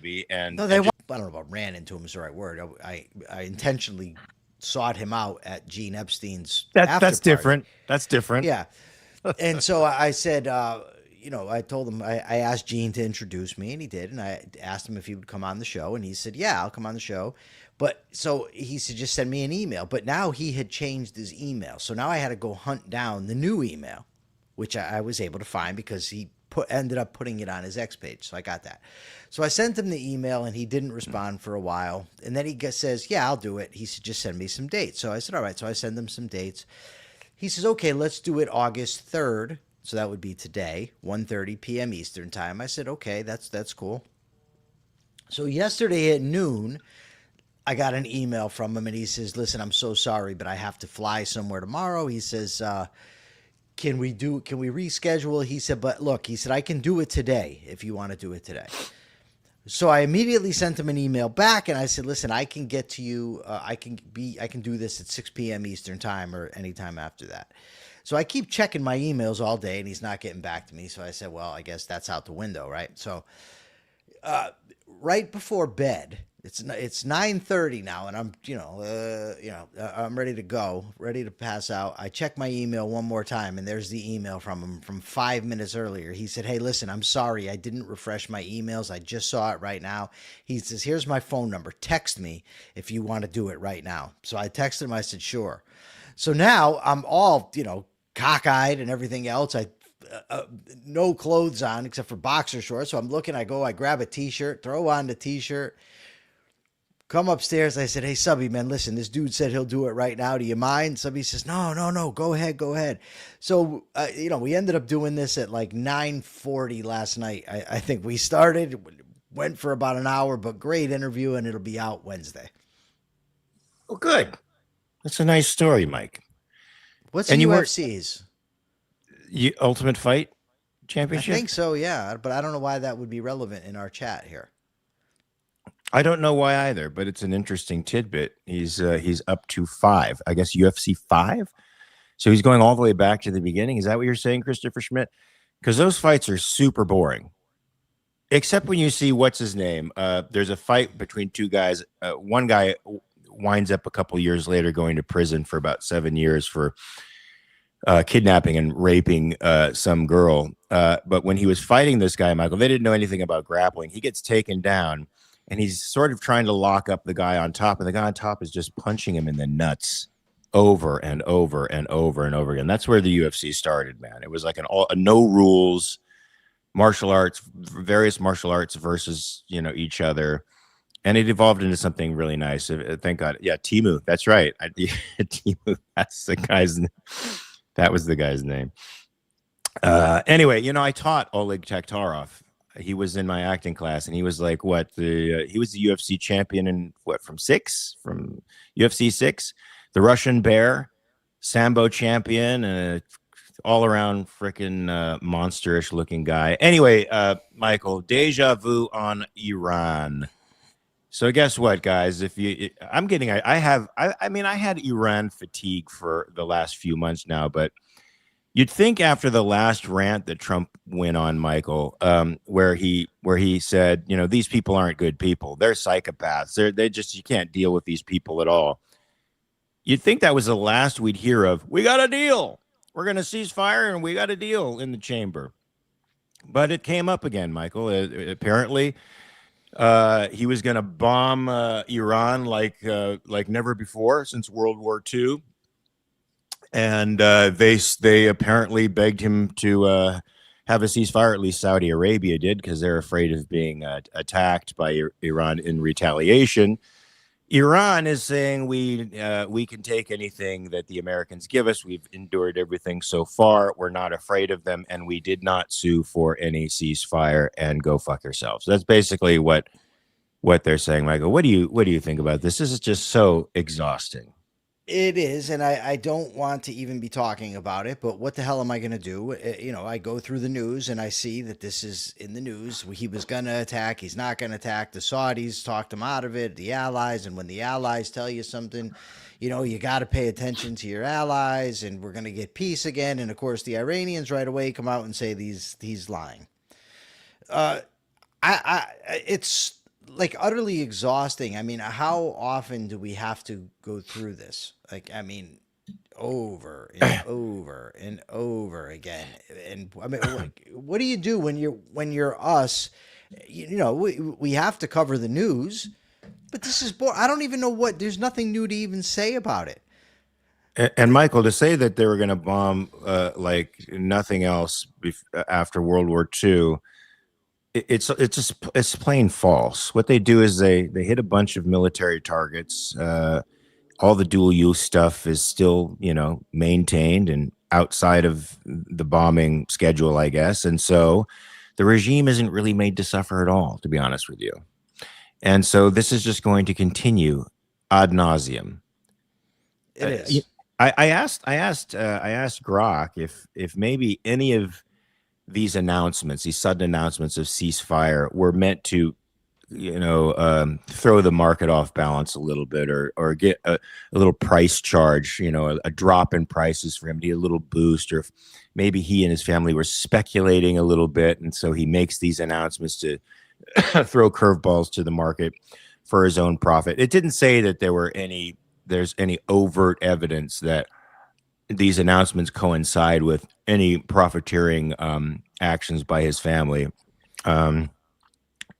maybe, and No, and just I don't know about ran into him is the right word. I intentionally sought him out at Gene Epstein's after that's party. different. That's different. Yeah. And so I said, I told him, I asked Gene to introduce me, and he did. And I asked him if he would come on the show, and he said, yeah, I'll come on the show. But so he said, just send me an email. But now he had changed his email. So now I had to go hunt down the new email, which I was able to find because he ended up putting it on his X page. So I got that. So I sent him the email, and he didn't respond for a while. And then he says, yeah, I'll do it. He said, just send me some dates. So I said, all right. So I send him some dates. He says, okay, let's do it August 3rd. So that would be today, 1:30 p.m. Eastern time. I said, okay, that's cool. So yesterday at noon, I got an email from him, and he says, listen, I'm so sorry, but I have to fly somewhere tomorrow. He says, can we reschedule? He said, but look, he said, I can do it today if you want to do it today. So I immediately sent him an email back, and I said, listen, I can get to you. I can do this at 6 p.m. Eastern time or anytime after that. So I keep checking my emails all day, and he's not getting back to me. So I said, well, I guess that's out the window, right? So right before bed, it's 9:30 now, and I'm ready to go, ready to pass out. I check my email one more time, and there's the email from him from 5 minutes earlier. He said, hey, listen, I'm sorry, I didn't refresh my emails. I just saw it right now. He says, here's my phone number. Text me if you want to do it right now. So I texted him. I said, sure. So now I'm all, cockeyed and everything else. No clothes on except for boxer shorts. So I'm looking, I grab a t-shirt, throw on the t-shirt, come upstairs. I said, hey, Subby, man, listen, this dude said he'll do it right now. Do you mind? Subby says, no, go ahead. So, we ended up doing this at like 9:40 last night. I think we started, went for about an hour, but great interview, and it'll be out Wednesday. well, good. That's a nice story, Mike. What's the And UFC's? Ultimate Fight I Championship. think so, yeah, but I don't know why that would be relevant in our chat here. I don't know why either, but it's an interesting tidbit. He's up to 5, I guess UFC 5. So he's going all the way back to the beginning. Is that what you're saying, Christopher Schmidt? Because those fights are super boring, except when you see what's his name. There's a fight between two guys. One guy winds up a couple years later going to prison for about 7 years for kidnapping and raping some girl. But when he was fighting this guy, Michael, they didn't know anything about grappling. He gets taken down, and he's sort of trying to lock up the guy on top, and the guy on top is just punching him in the nuts over and over and over and over again. That's where the UFC started, man. It was like a no rules martial arts, various martial arts versus each other, and it evolved into something really nice. Thank God, yeah, Timu. That's right, Timu. That's the guy's. That was the guy's name. Anyway, I taught Oleg Taktarov. He was in my acting class, and he was like, he was the UFC champion in from UFC 6, the Russian Bear, Sambo champion, all around freaking monsterish looking guy. Anyway, Michael, Deja Vu on Iran. So guess what, guys? I had Iran fatigue for the last few months now, but you'd think after the last rant that Trump went on, Michael, where he said, these people aren't good people. They're psychopaths. You can't deal with these people at all. You'd think that was the last we'd hear of. We got a deal. We're going to cease fire, and we got a deal in the chamber. But it came up again, Michael. Apparently, he was going to bomb Iran like never before since World War II. And they apparently begged him to have a ceasefire. At least Saudi Arabia did, because they're afraid of being attacked by Iran in retaliation. Iran is saying we can take anything that the Americans give us. We've endured everything so far. We're not afraid of them, and we did not sue for any ceasefire. And go fuck yourselves. That's basically what they're saying, Michael. What do you think about this? This is just so exhausting. It is, and I don't want to even be talking about it, but what the hell am I going to do? I go through the news, and I see that this is in the news. He was going to attack. He's not going to attack. The Saudis talked him out of it, the allies, and when the allies tell you something, you got to pay attention to your allies, and we're going to get peace again. And, of course, the Iranians right away come out and say he's lying. It's like utterly exhausting. I mean, how often do we have to go through this? Like, I mean, over and over and over again. And I mean, what do you do when you're us? You know, we have to cover the news, but this is boring. I don't even know what. There's nothing new to even say about it. And Michael, to say that they were going to bomb like nothing else after World War II, it's plain false. What they do is they hit a bunch of military targets. All the dual use stuff is still, maintained and outside of the bombing schedule, I guess. And so the regime isn't really made to suffer at all, to be honest with you. And so this is just going to continue ad nauseum. It is. I asked Grok if maybe any of these announcements, these sudden announcements of ceasefire, were meant to, throw the market off balance a little bit, or get a little price charge, a drop in prices for him to get a little boost, or if maybe he and his family were speculating a little bit, and so he makes these announcements to throw curveballs to the market for his own profit. It didn't say that there's any overt evidence that these announcements coincide with any profiteering actions by his family,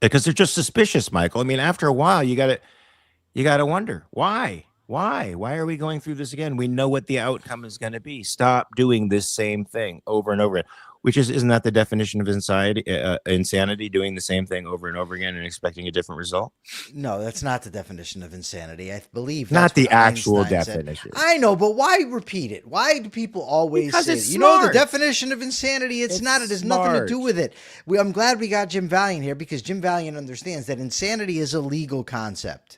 because they're just suspicious, Michael. I mean, after a while, you gotta wonder why are we going through this again? We know what the outcome is going to be. Stop doing this same thing over and over again. Isn't that the definition of insanity? Doing the same thing over and over again and expecting a different result? No, that's not the definition of insanity. I believe that's not the what actual Einstein definition. Said. I know, but why repeat it? Why do people always because say it's it? smart. You know the definition of insanity? It's not. It has nothing to do with it. I'm glad we got Jim Valiant here, because Jim Valiant understands that insanity is a legal concept.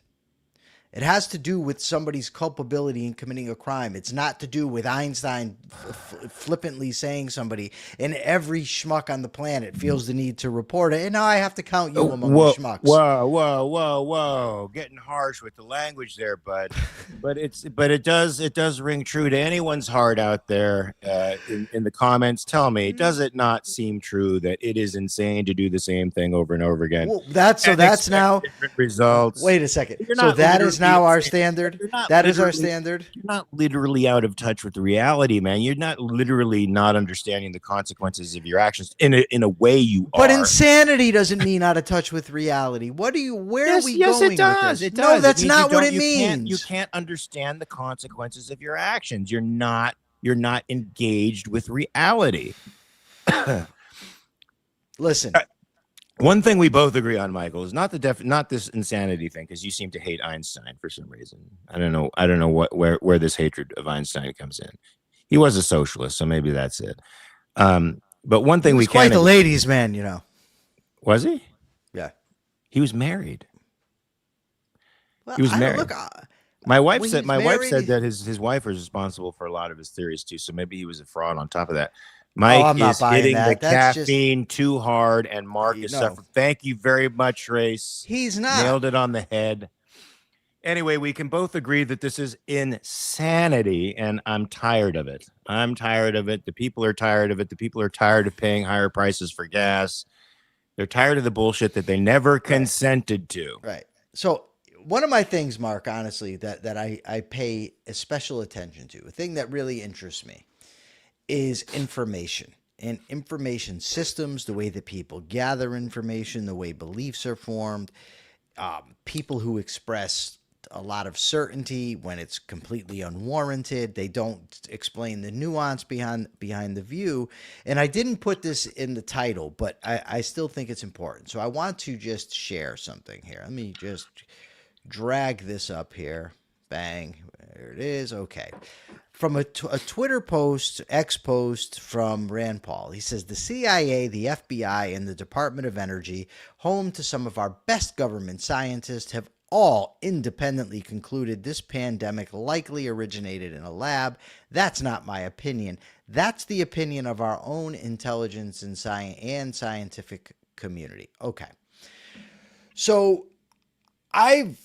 It has to do with somebody's culpability in committing a crime. It's not to do with Einstein flippantly saying somebody, and every schmuck on the planet feels the need to report it. And now I have to count you among the schmucks. Whoa. Getting harsh with the language there, bud. but it does ring true to anyone's heart out there in the comments. Tell me, does it not seem true that it is insane to do the same thing over and over again? Well, that's now different results. Wait a second. So that is now our standard. That is our standard. You're not literally out of touch with the reality, man. You're not literally not understanding the consequences of your actions. In a way, you are. But insanity doesn't mean out of touch with reality. Where are we going with this? It does. No, that's not what it means. You can't understand the consequences of your actions. You're not engaged with reality. Listen. One thing we both agree on, Michael, is not this insanity thing, because you seem to hate Einstein for some reason. I don't know where this hatred of Einstein comes in. He was a socialist, so maybe that's it. But one thing he was quite the ladies' man, Was he? Yeah, he was married. Well, he was married. Look, my wife said that his wife was responsible for a lot of his theories too. So maybe he was a fraud on top of that. Mike is hitting the caffeine too hard, and Mark is suffering. Thank you very much, Race. He's not. Nailed it on the head. Anyway, we can both agree that this is insanity, and I'm tired of it. The people are tired of it. The people are tired of paying higher prices for gas. They're tired of the bullshit that they never consented to. Right. So one of my things, Mark, honestly, that I pay a special attention to, a thing that really interests me, is information and information systems, the way that people gather information, the way beliefs are formed, people who express a lot of certainty when it's completely unwarranted. They don't explain the nuance behind the view. And I didn't put this in the title, but I still think it's important. So I want to just share something here. Let me just drag this up here. Bang. There it is. Okay. From a Twitter post, X post from Rand Paul. He says, the CIA, the FBI, and the Department of Energy, home to some of our best government scientists, have all independently concluded this pandemic likely originated in a lab. That's not my opinion. That's the opinion of our own intelligence and scientific community. Okay. So I'm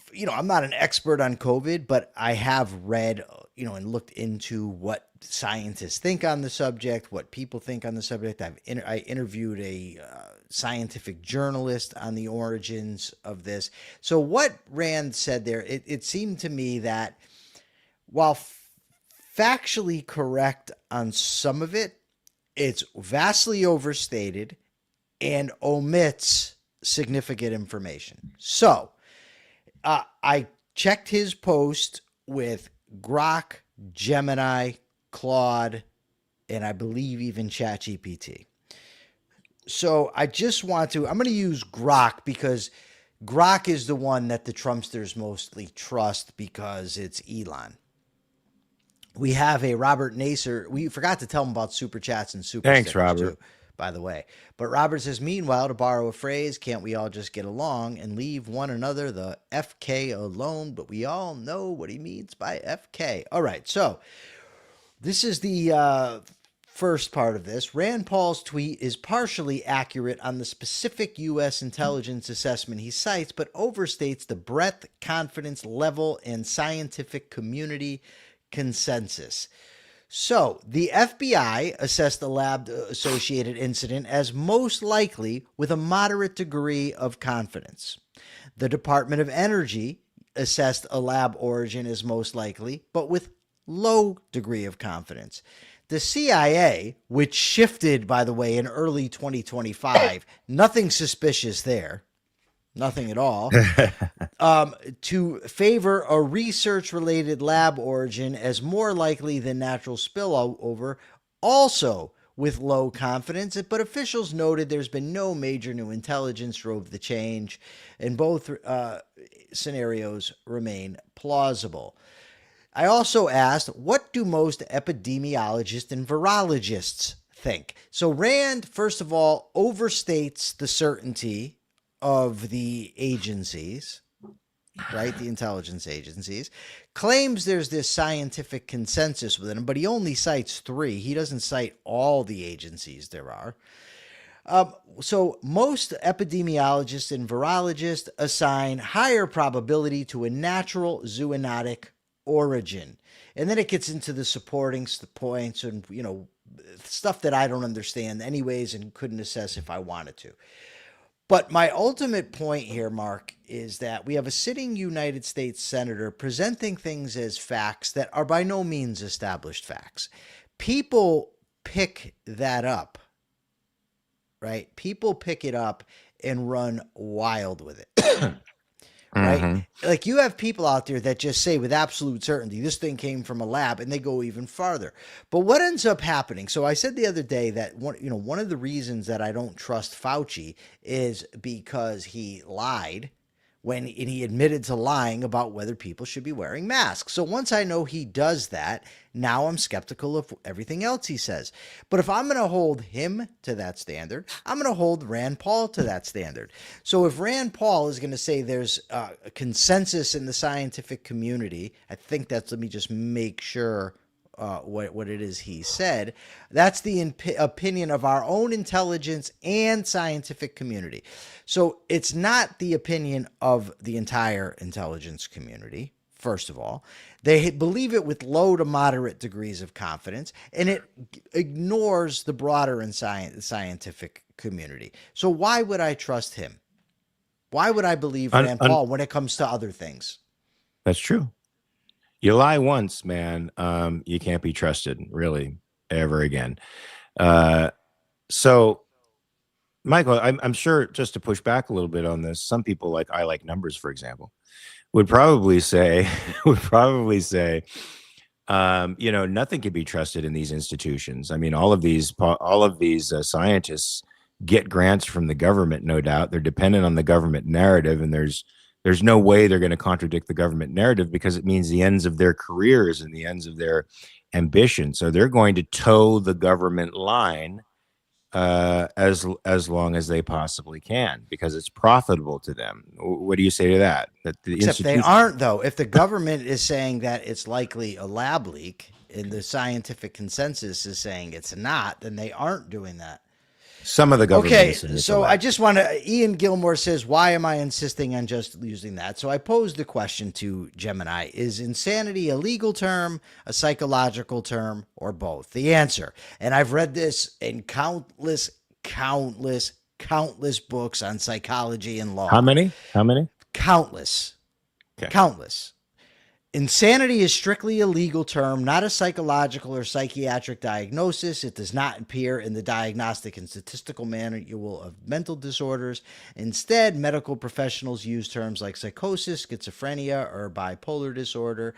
not an expert on COVID, but I have read, and looked into what scientists think on the subject, what people think on the subject. I interviewed a scientific journalist on the origins of this. So what Rand said there, it seemed to me that while factually correct on some of it, it's vastly overstated and omits significant information. So I checked his post with Grok, Gemini, Claude, and I believe even ChatGPT. So I just want to, I'm going to use Grok because Grok is the one that the Trumpsters mostly trust because it's Elon. We have a Robert Naser. We forgot to tell him about super chats and super Thanks, stickers Robert. too, by the way. But Robert says, meanwhile, to borrow a phrase, can't we all just get along and leave one another the FK alone? But we all know what he means by FK. All right, so this is the first part of this. Rand Paul's tweet is partially accurate on the specific U.S. intelligence assessment he cites, but overstates the breadth, confidence level, and scientific community consensus. So, the FBI assessed the lab-associated incident as most likely with a moderate degree of confidence. The Department of Energy assessed a lab origin as most likely, but with low degree of confidence. The CIA, which shifted, by the way, in early 2025, nothing suspicious there, nothing at all, to favor a research-related lab origin as more likely than natural spillover, also with low confidence, but officials noted there's been no major new intelligence drove the change, and both scenarios remain plausible. I also asked, what do most epidemiologists and virologists think? So Rand, first of all, overstates the certainty of the agencies, right? The intelligence agencies, claims there's this scientific consensus within them, but he only cites 3. He doesn't cite all the agencies there are. So most epidemiologists and virologists assign higher probability to a natural zoonotic origin. And then it gets into the supporting points and, you know, stuff that I don't understand anyways and couldn't assess if I wanted to. But my ultimate point here, Mark, is that we have a sitting United States senator presenting things as facts that are by no means established facts. People pick that up, right? People pick it up and run wild with it. Right? Mm-hmm. Like you have people out there that just say with absolute certainty, this thing came from a lab, and they go even farther. But what ends up happening? So I said the other day that one of the reasons that I don't trust Fauci is because he lied when he admitted to lying about whether people should be wearing masks. So once I know he does that, now I'm skeptical of everything else he says. But if I'm going to hold him to that standard, I'm going to hold Rand Paul to that standard. So if Rand Paul is going to say there's a consensus in the scientific community, I think that's, let me just make sure what it is he said. That's the opinion of our own intelligence and scientific community. So it's not the opinion of the entire intelligence community, first of all. They believe it with low to moderate degrees of confidence, and it ignores the broader and scientific community. So why would I trust him? Why would I believe Rand Paul when it comes to other things? That's true. You lie once, man, you can't be trusted, really, ever again. So, Michael, I'm sure, just to push back a little bit on this, some people, like I like numbers, for example, would probably say, nothing can be trusted in these institutions. I mean, all of these scientists get grants from the government, no doubt. They're dependent on the government narrative, and there's no way they're going to contradict the government narrative because it means the ends of their careers and the ends of their ambition. So they're going to toe the government line as long as they possibly can because it's profitable to them. What do you say to that? Except they aren't, though. If the government is saying that it's likely a lab leak and the scientific consensus is saying it's not, then they aren't doing that. Some of the government. Okay, so I just want to, Ian Gilmore says, why am I insisting on just using that? So I posed the question to Gemini, is insanity a legal term, a psychological term, or both? The answer, and I've read this in countless countless books on psychology and law. How many? How many? Countless. Okay. Countless. Insanity is strictly a legal term, not a psychological or psychiatric diagnosis. It does not appear in the diagnostic and statistical manual of mental disorders. Instead, medical professionals use terms like psychosis, schizophrenia, or bipolar disorder.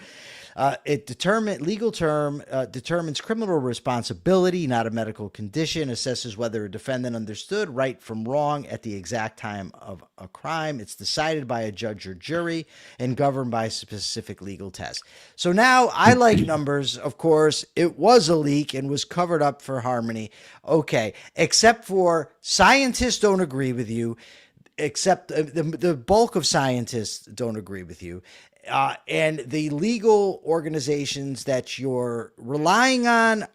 Legal term determines criminal responsibility, not a medical condition, assesses whether a defendant understood right from wrong at the exact time of a crime. It's decided by a judge or jury and governed by a specific legal test. So now I like numbers. Of course, it was a leak and was covered up for Harmony. Okay, except for scientists don't agree with you. Except the bulk of scientists don't agree with you. And the legal organizations that you're relying on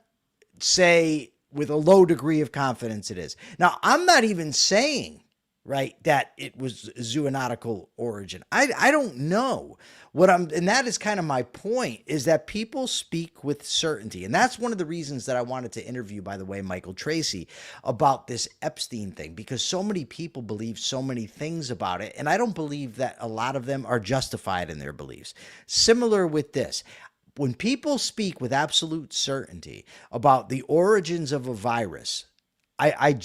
say with a low degree of confidence it is. Now, I'm not even saying, right, that it was zoonotical origin. I don't know. And that is kind of my point, is that people speak with certainty. And that's one of the reasons that I wanted to interview, by the way, Michael Tracy about this Epstein thing, because so many people believe so many things about it. And I don't believe that a lot of them are justified in their beliefs. Similar with this. When people speak with absolute certainty about the origins of a virus, I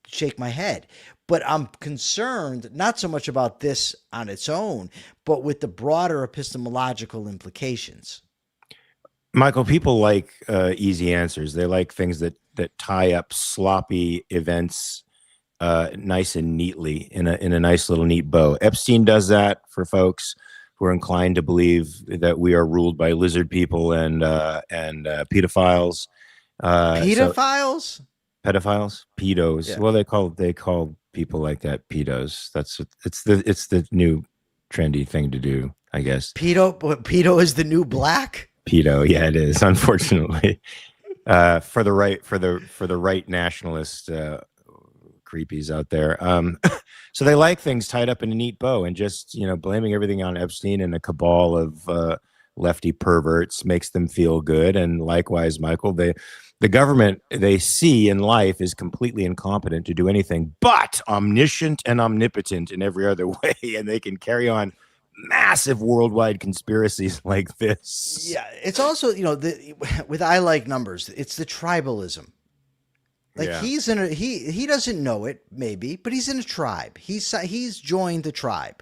shake my head. But I'm concerned not so much about this on its own, but with the broader epistemological implications. Michael, people like easy answers. They like things that tie up sloppy events nice and neatly in a nice little neat bow. Epstein does that for folks who are inclined to believe that we are ruled by lizard people and pedophiles. Pedophiles? Pedophiles, pedos. Yeah. Well, they call people like that pedos. It's the new trendy thing to do, I guess. Pedo is the new black. Pedo, yeah, it is. Unfortunately, for the right nationalist creepies out there. So they like things tied up in a neat bow, and just blaming everything on Epstein and a cabal of lefty perverts makes them feel good. And likewise, Michael, the government they see in life is completely incompetent to do anything but omniscient and omnipotent in every other way, and they can carry on massive worldwide conspiracies like this. Yeah, it's also with I like numbers, it's the tribalism. Like he's in he doesn't know it maybe, but he's in a tribe. He's joined the tribe,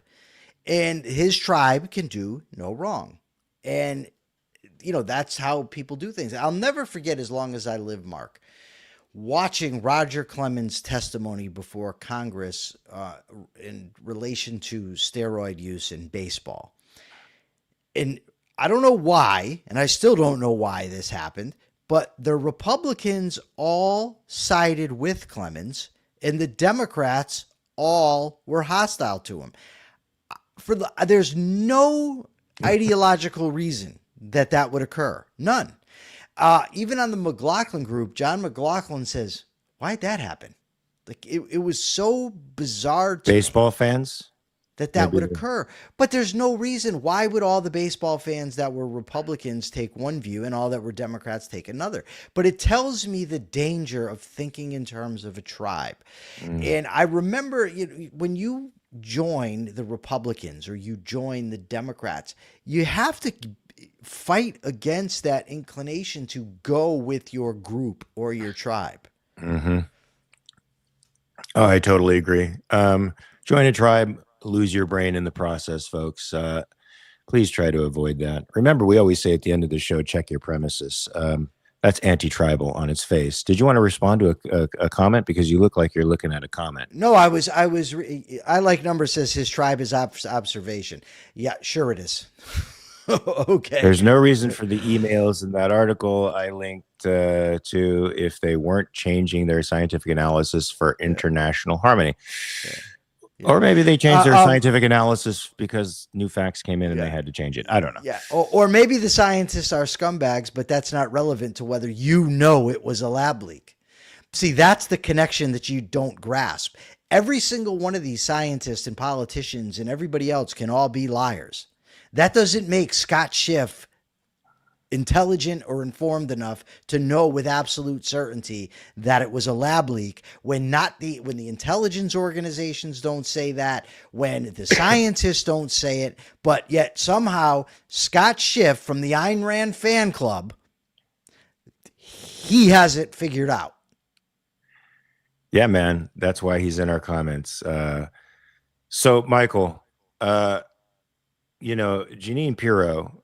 and his tribe can do no wrong, and that's how people do things. I'll never forget, as long as I live, Mark, watching Roger Clemens' testimony before Congress in relation to steroid use in baseball. And I don't know why, and I still don't know why this happened, but the Republicans all sided with Clemens, and the Democrats all were hostile to him. There's no ideological reason that would occur. None. Even on the McLaughlin group, John McLaughlin says, why'd that happen? Like it was so bizarre to baseball fans that would occur. But there's no reason. Why would all the baseball fans that were Republicans take one view and all that were Democrats take another? But it tells me the danger of thinking in terms of a tribe. And I remember when you join the Republicans or you join the Democrats, you have to fight against that inclination to go with your group or your tribe. Mm-hmm. Oh, I totally agree. Join a tribe, lose your brain in the process, folks. Please try to avoid that. Remember, we always say at the end of the show, check your premises. That's anti-tribal on its face. Did you want to respond to a comment? Because you look like you're looking at a comment. No, I like numbers says his tribe is observation. Yeah, sure it is. Okay. There's no reason for the emails in that article I linked to if they weren't changing their scientific analysis for international harmony. Yeah. Or maybe they changed their scientific analysis because new facts came in and they had to change it. I don't know. Yeah. Or maybe the scientists are scumbags, but that's not relevant to whether it was a lab leak. See, that's the connection that you don't grasp. Every single one of these scientists and politicians and everybody else can all be liars. That doesn't make Scott Schiff intelligent or informed enough to know with absolute certainty that it was a lab leak when the intelligence organizations don't say that, when the scientists don't say it, but yet somehow Scott Schiff from the Ayn Rand fan club, he has it figured out. Yeah, man. That's why he's in our comments. So Michael, Jeanine Pirro,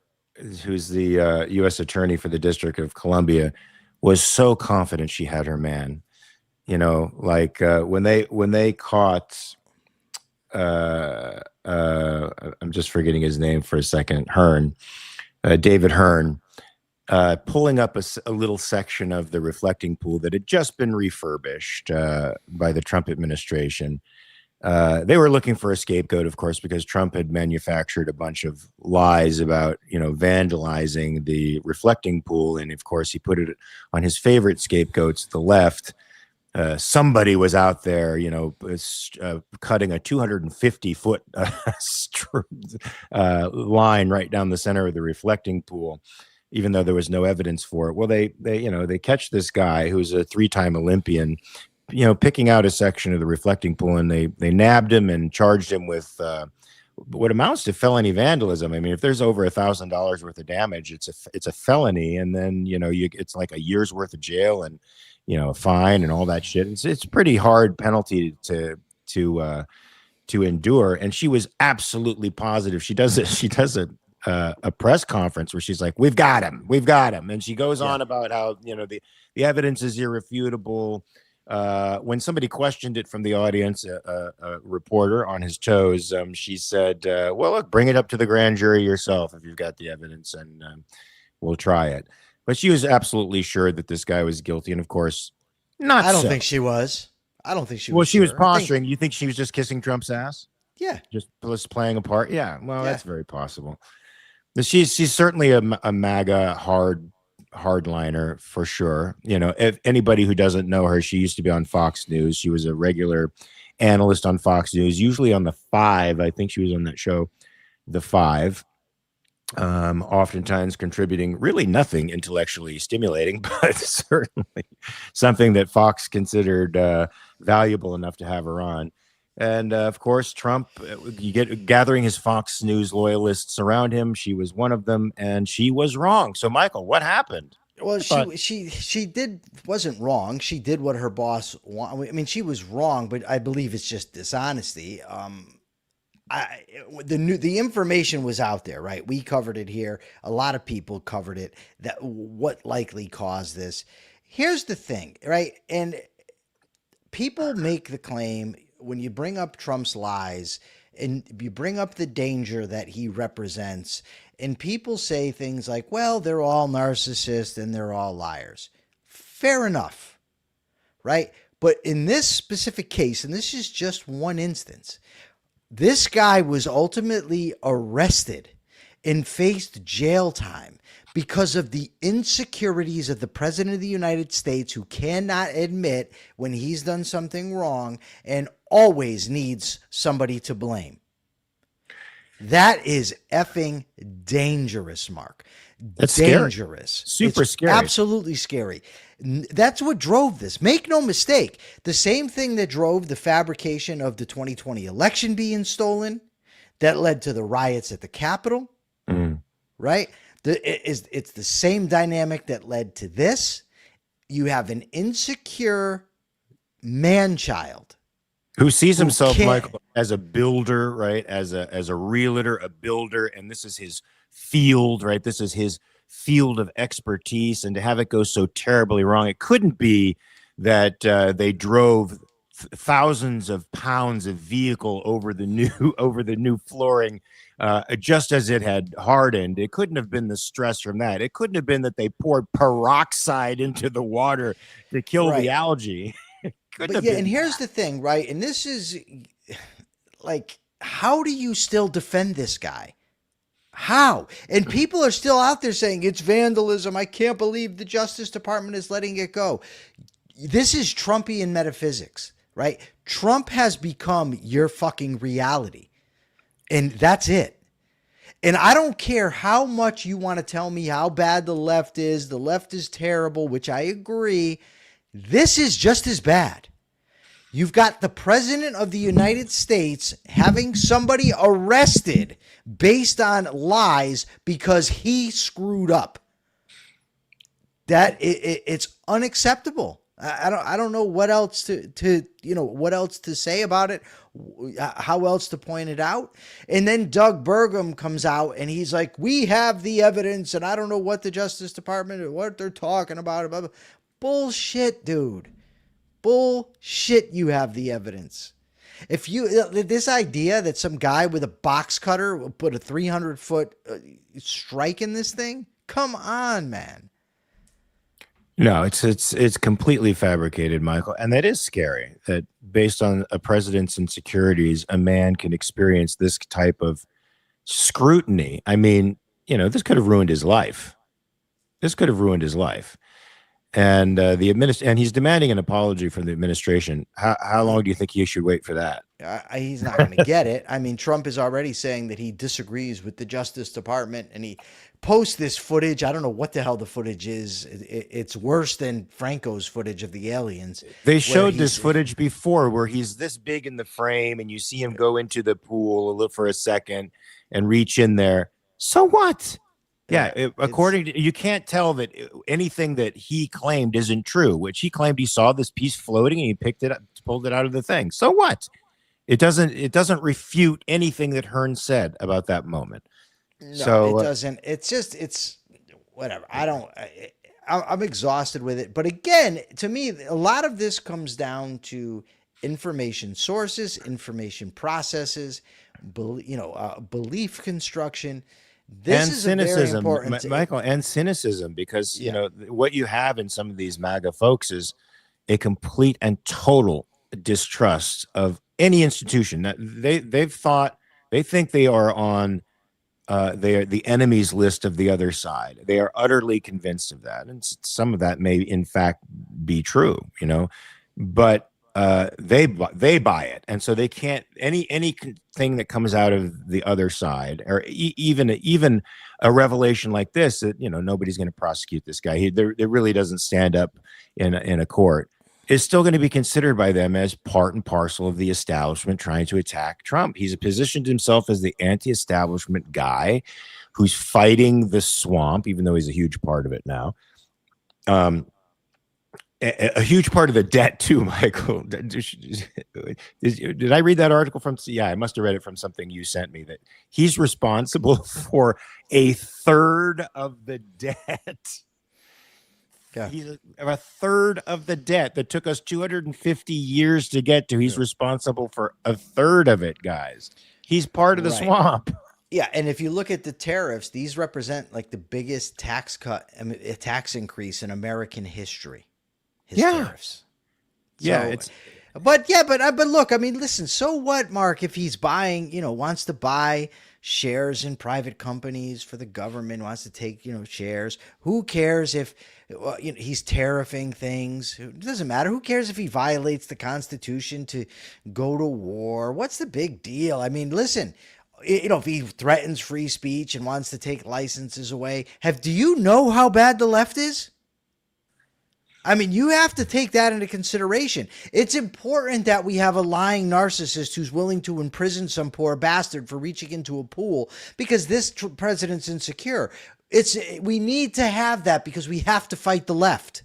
who's the U.S. attorney for the District of Columbia, was so confident she had her man. When they caught, I'm just forgetting his name for a second, David Hearn, pulling up a little section of the reflecting pool that had just been refurbished by the Trump administration. They were looking for a scapegoat, of course, because Trump had manufactured a bunch of lies about, vandalizing the reflecting pool. And of course, he put it on his favorite scapegoats, the left. Somebody was out there, cutting a 250-foot line right down the center of the reflecting pool, even though there was no evidence for it. Well, they catch this guy who's a 3-time Olympian, picking out a section of the reflecting pool, and they nabbed him and charged him with what amounts to felony vandalism. I mean, if there's over $1,000 worth of damage, it's a felony, and then it's like a year's worth of jail and a fine and all that shit. It's a pretty hard penalty to endure. And she was absolutely positive. She does a press conference where she's like, we've got him, and she goes on about how the evidence is irrefutable. When somebody questioned it from the audience, a reporter on his toes, she said, well, look, bring it up to the grand jury yourself if you've got the evidence, and we'll try it. But she was absolutely sure that this guy was guilty. And of course, not I don't so. think she was. I don't think she was. Well, she was sure. posturing. You think she was just kissing Trump's ass? Yeah. Just playing a part? Yeah. Well, that's very possible. She's certainly a MAGA hardliner for sure. If anybody who doesn't know her, she used to be on Fox News. She was a regular analyst on Fox News, usually on the 5. I think she was on that show, The 5. Oftentimes contributing really nothing intellectually stimulating, but certainly something that Fox considered valuable enough to have her on. And of course, Trump, gathering his Fox News loyalists around him. She was one of them, and she was wrong. So, Michael, what happened? Well, she wasn't wrong. She did what her boss wanted. I mean, she was wrong, but I believe it's just dishonesty. The information was out there, right? We covered it here. A lot of people covered it. That what likely caused this. Here's the thing, right? And people make the claim when you bring up Trump's lies and you bring up the danger that he represents, and people say things like, well, they're all narcissists and they're all liars. Fair enough, right? But in this specific case, and this is just one instance, this guy was ultimately arrested and faced jail time because of the insecurities of the president of the United States, who cannot admit when he's done something wrong and always needs somebody to blame. That is effing dangerous, Mark. That's dangerous. Scary. Super scary. Absolutely scary. That's what drove this. Make no mistake. The same thing that drove the fabrication of the 2020 election being stolen, that led to the riots at the Capitol, right? It's the same dynamic that led to this. You have an insecure man-child who sees himself, Michael, as a builder, right? As a realtor, a builder, and this is his field, right? This is his field of expertise, and to have it go so terribly wrong, it couldn't be that they drove thousands of pounds of vehicle over the new flooring just as it had hardened. It couldn't have been the stress from that. It couldn't have been that they poured peroxide into the water to kill the algae. And here's the thing, right? And this is like, how do you still defend this guy? How? And people are still out there saying it's vandalism. I can't believe the Justice Department is letting it go. This is Trumpian metaphysics, right? Trump has become your fucking reality. And that's it. And I don't care how much you want to tell me how bad the left is. The left is terrible, which I agree. This is just as bad. You've got the president of the United States having somebody arrested based on lies because he screwed up. It's unacceptable. I don't know what else what else to say about it, how else to point it out. And then Doug Burgum comes out and he's like, we have the evidence, and I don't know what the Justice Department or what they're talking about. Blah, blah. Bullshit, dude. Bullshit, you have the evidence. If this idea that some guy with a box cutter will put a 300-foot strike in this thing, come on, man. No, it's completely fabricated, Michael, and that is scary. That based on a president's insecurities, a man can experience this type of scrutiny. I mean, this could have ruined his life. This could have ruined his life. And and he's demanding an apology from the administration. How long do you think he should wait for that? He's not going to get it. I mean, Trump is already saying that he disagrees with the Justice Department, and he posts this footage. I don't know what the hell the footage is. It's worse than Franco's footage of the aliens. They showed this footage before where he's this big in the frame, and you see him go into the pool for a second and reach in there. So what? Yeah, according to you, can't tell that anything that he claimed isn't true. Which he claimed he saw this piece floating and he picked it up, pulled it out of the thing. So what? It doesn't refute anything that Hearn said about that moment. No, so it doesn't. It's whatever. I'm exhausted with it. But again, to me, a lot of this comes down to information sources, information processes, belief construction. This and is cynicism, very important, Michael, and cynicism, because what you have in some of these MAGA folks is a complete and total distrust of any institution. That they think they are on they are the enemy's list of the other side. They are utterly convinced of that, and some of that may in fact be true, but they buy it, and so they can't anything that comes out of the other side, or even a revelation like this that nobody's going to prosecute this guy. It really doesn't stand up in a court. Is still going to be considered by them as part and parcel of the establishment trying to attack Trump. He's positioned himself as the anti-establishment guy who's fighting the swamp, even though he's a huge part of it now. A huge part of the debt too, Michael. Did I read that article from? Yeah, I must have read it from something you sent me, that he's responsible for a third of the debt. Yeah. He's a third of the debt that took us 250 years to get to. He's responsible for a third of it, guys. He's part of the swamp. Yeah, and if you look at the tariffs, these represent like the biggest tax increase in American history. Tariffs. So, but look, I mean, listen, so what, Mark, if he's buying, wants to buy shares in private companies for the government, wants to take, shares. Who cares if he's tariffing things? It doesn't matter. Who cares if he violates the Constitution to go to war? What's the big deal? I mean, listen, if he threatens free speech and wants to take licenses away, do you know how bad the left is? I mean, you have to take that into consideration. It's important that we have a lying narcissist who's willing to imprison some poor bastard for reaching into a pool because this president's insecure. We need to have that because we have to fight the left.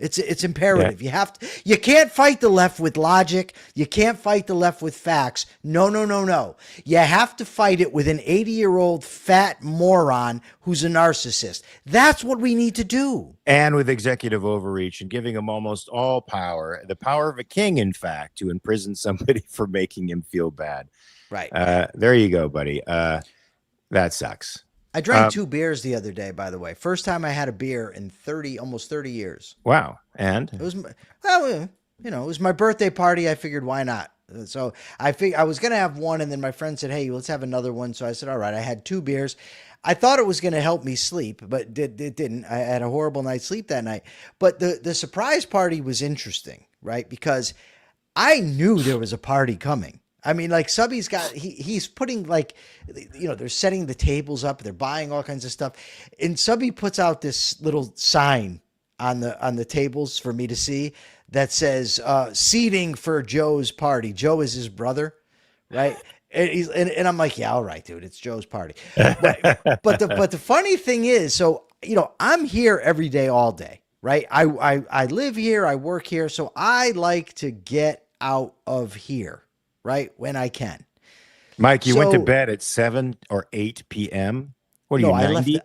It's imperative. Yeah. You can't fight the left with logic. You can't fight the left with facts. No. You have to fight it with an 80-year-old fat moron who's a narcissist. That's what we need to do. And with executive overreach and giving him almost all power, the power of a king, in fact, to imprison somebody for making him feel bad. Right. There you go, buddy. That sucks. I drank 2 beers the other day, by the way. First time I had a beer in almost 30 years. Wow. And? It was, it was my birthday party. I figured, why not? So I was going to have one, and then my friend said, hey, let's have another one. So I said, all right. I had 2 beers. I thought it was going to help me sleep, but it didn't. I had a horrible night's sleep that night. But the surprise party was interesting, right? Because I knew there was a party coming. I mean, like Subby's got he's putting like, they're setting the tables up, they're buying all kinds of stuff, and Subby puts out this little sign on the tables for me to see that says seating for Joe's party. Joe is his brother, right? And I'm like, yeah, all right, dude, it's Joe's party. But the funny thing is, so I'm here every day, all day, right? I live here, I work here, so I like to get out of here, right, when I can. Mike, you went to bed at 7 or 8 p.m. What are No, you, I 90?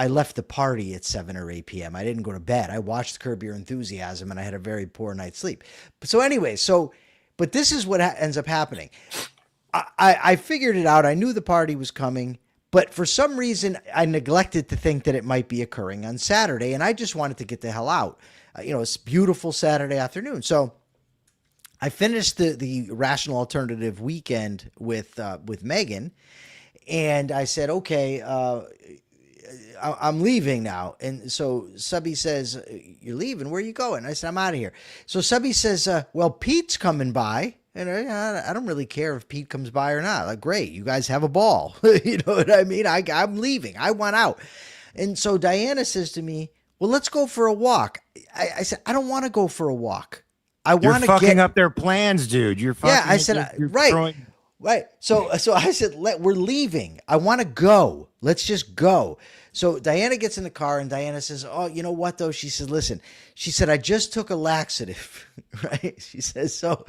left the party at 7 or 8 p.m. I didn't go to bed. I watched Curb Your Enthusiasm and I had a very poor night's sleep. So anyway, but this is what ends up happening. I figured it out. I knew the party was coming, but for some reason I neglected to think that it might be occurring on Saturday, and I just wanted to get the hell out. It's a beautiful Saturday afternoon. So I finished the Rational Alternative weekend with Megan, and I said, okay, I'm leaving now. And so Subby says, you're leaving? Where are you going? I said, I'm out of here. So Subby says, well, Pete's coming by. And I don't really care if Pete comes by or not. Like, great, you guys have a ball. You know what I mean? I'm leaving. I want out. And so Diana says to me, well, let's go for a walk. I said, I don't want to go for a walk. You're fucking up their plans, dude. You're fucking. Yeah, I said, you're right. throwing... Right. So I said, we're leaving. I want to go. Let's just go. So Diana gets in the car and Diana says, oh, you know what though? She said, listen, she said, I just took a laxative. Right. She says, so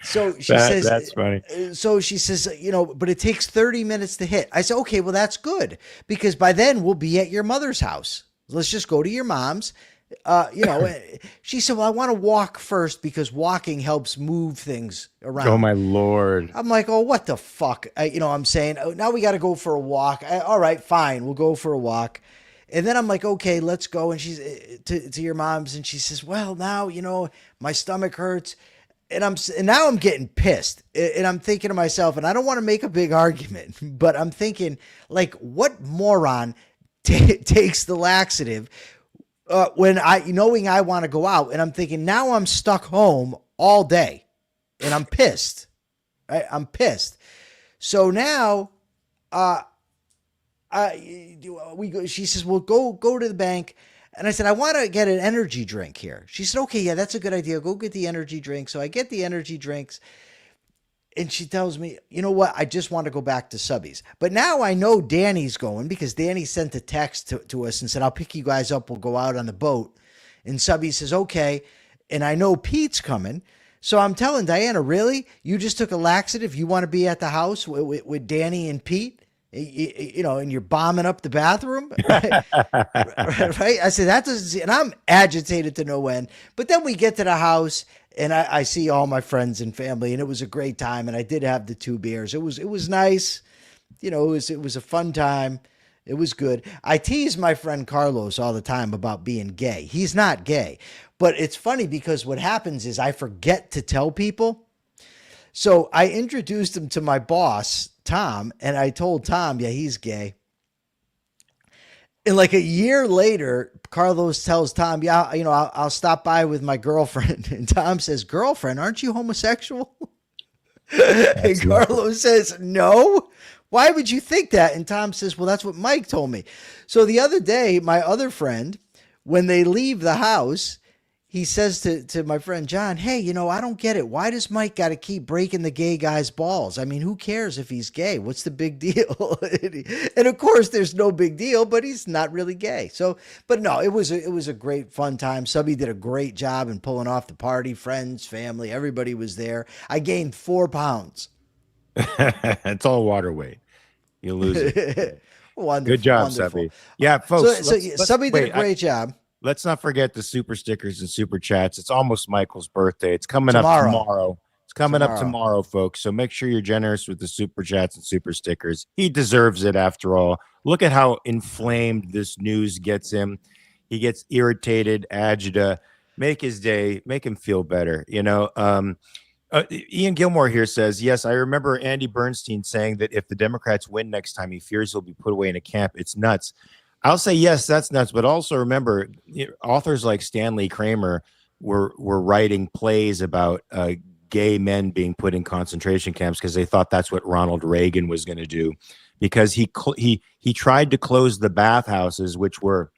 she says, that's funny. So she says, but it takes 30 minutes to hit. I said, okay, well, that's good because by then we'll be at your mother's house. Let's just go to your mom's. She said, well, I want to walk first because walking helps move things around. Oh my Lord. I'm like, oh, what the fuck? I'm saying, oh, now we got to go for a walk. All right, fine. We'll go for a walk. And then I'm like, okay, let's go. And she's to your mom's. And she says, well, now, my stomach hurts. And now I'm getting pissed. And I'm thinking to myself, and I don't want to make a big argument, but I'm thinking like, what moron takes the laxative when knowing I want to go out, and I'm thinking now I'm stuck home all day and I'm pissed, right? I'm pissed. So now, she says, well, go to the bank. And I said, I want to get an energy drink here. She said, okay, yeah, that's a good idea. Go get the energy drink. So I get the energy drinks. And she tells me, you know what? I just want to go back to Subby's. But now I know Danny's going because Danny sent a text to us and said, I'll pick you guys up. We'll go out on the boat. And Subby says, okay. And I know Pete's coming. So I'm telling Diana, really? You just took a laxative? You want to be at the house with Danny and Pete? And you're bombing up the bathroom, right? Right? I said, that doesn't, and I'm agitated to no end. But then we get to the house and I see all my friends and family, and it was a great time. And I did have the 2 beers. It was nice. It was a fun time. It was good. I tease my friend Carlos all the time about being gay. He's not gay, but it's funny because what happens is I forget to tell people. So I introduced him to my boss, Tom, and I told Tom, yeah, he's gay. And like a year later, Carlos tells Tom, yeah, I'll stop by with my girlfriend. And Tom says, girlfriend, aren't you homosexual? And Carlos says, no. Why would you think that? And Tom says, well, that's what Mike told me. So the other day, my other friend, when they leave the house, he says to my friend John, hey, I don't get it. Why does Mike got to keep breaking the gay guy's balls? I mean, who cares if he's gay? What's the big deal? And of course, there's no big deal, but he's not really gay. So, but no, it was a great fun time. Subby did a great job in pulling off the party. Friends, family, everybody was there. I gained 4 pounds. It's all water weight. You lose it. Wonderful. Good job, Subby. Yeah, folks. So Subby did a great job. Let's not forget the super stickers and super chats. It's almost Michael's birthday. It's coming up tomorrow. It's coming up tomorrow, folks. So make sure you're generous with the super chats and super stickers. He deserves it after all. Look at how inflamed this news gets him. He gets irritated, agita. Make his day. Make him feel better. Ian Gilmore here says, yes, I remember Andy Bernstein saying that if the Democrats win next time, he fears he'll be put away in a camp. It's nuts. I'll say, yes, that's nuts. But also remember, authors like Stanley Kramer were writing plays about gay men being put in concentration camps because they thought that's what Ronald Reagan was going to do, because he tried to close the bathhouses, which were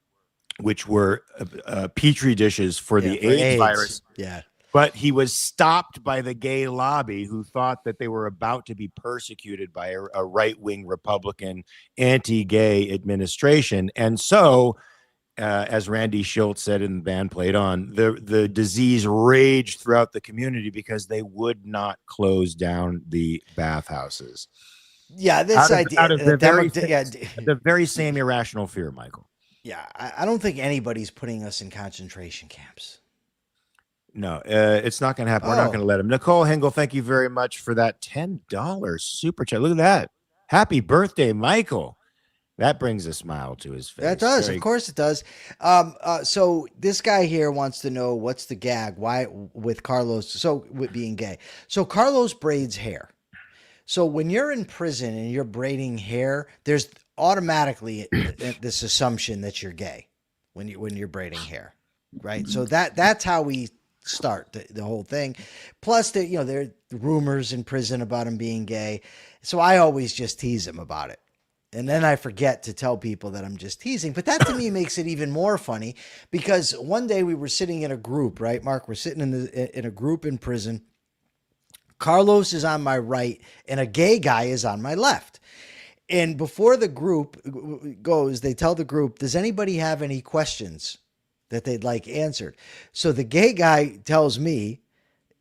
petri dishes for Yeah, the for AIDS AIDS. virus. Yeah. But he was stopped by the gay lobby, who thought that they were about to be persecuted by a right-wing Republican anti-gay administration. And so, as Randy Schultz said in the band Played On, the disease raged throughout the community because they would not close down the bathhouses. Yeah, this Out idea, of the yeah, very same irrational fear, Michael. yeah. I don't think anybody's putting us in concentration camps. No, it's not going to happen. We're not going to let him. Nicole Hengel, thank you very much for that $10 super chat. Look at that. Happy birthday, Michael. That brings a smile to his face. That does. Of course it does. So this guy here wants to know what's the gag. Why with Carlos? So with being gay. So Carlos braids hair. So when you're in prison and you're braiding hair, there's automatically this assumption that you're gay when you're braiding hair, right? So that's how we start the whole thing. Plus, there are rumors in prison about him being gay. So I always just tease him about it. And then I forget to tell people that I'm just teasing. But that to me makes it even more funny, because one day we were sitting in a group, right, Mark? We're sitting in a group in prison. Carlos is on my right and a gay guy is on my left. And before the group goes, they tell the group, does anybody have any questions that they'd like answered? So the gay guy tells me,